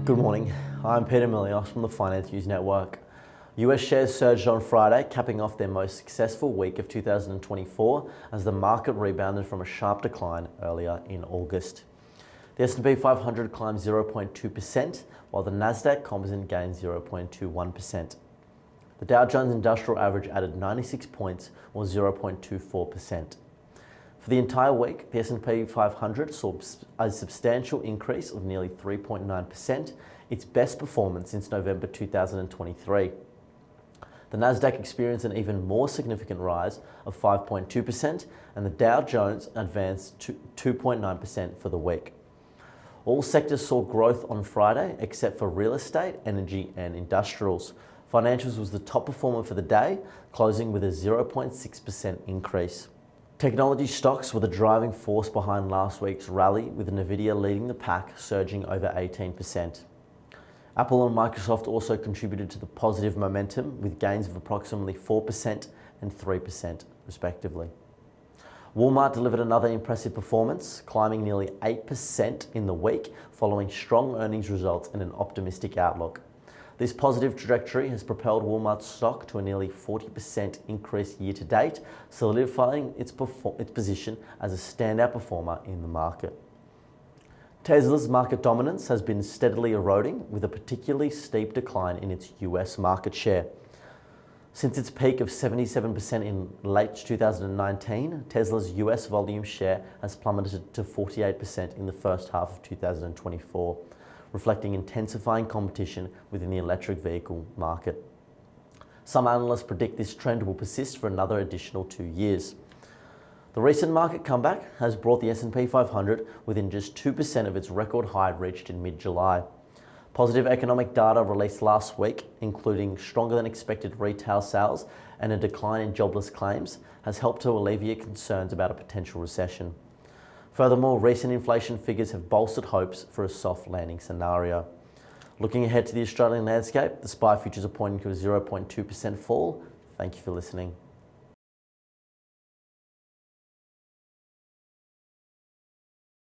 Good morning, I'm Peter Milios from the Finance News Network. US shares surged on Friday, capping off their most successful week of 2024 as the market rebounded from a sharp decline earlier in August. The S&P 500 climbed 0.2%, while the Nasdaq Composite gained 0.21%. The Dow Jones Industrial Average added 96 points, or 0.24%. For the entire week, the S&P 500 saw a substantial increase of nearly 3.9%, its best performance since November 2023. The Nasdaq experienced an even more significant rise of 5.2%, and the Dow Jones advanced 2.9% for the week. All sectors saw growth on Friday, except for real estate, energy, and industrials. Financials was the top performer for the day, closing with a 0.6% increase. Technology stocks were the driving force behind last week's rally, with Nvidia leading the pack, surging over 18%. Apple and Microsoft also contributed to the positive momentum, with gains of approximately 4% and 3%, respectively. Walmart delivered another impressive performance, climbing nearly 8% in the week, following strong earnings results and an optimistic outlook. This positive trajectory has propelled Walmart's stock to a nearly 40% increase year to date, solidifying its position as a standout performer in the market. Tesla's market dominance has been steadily eroding, with a particularly steep decline in its US market share. Since its peak of 77% in late 2019, Tesla's US volume share has plummeted to 48% in the first half of 2024. Reflecting intensifying competition within the electric vehicle market. Some analysts predict this trend will persist for another additional 2 years. The recent market comeback has brought the S&P 500 within just 2% of its record high reached in mid-July. Positive economic data released last week, including stronger than expected retail sales and a decline in jobless claims, has helped to alleviate concerns about a potential recession. Furthermore, recent inflation figures have bolstered hopes for a soft landing scenario. Looking ahead to the Australian landscape, the SPI futures are pointing to a 0.2% fall. Thank you for listening.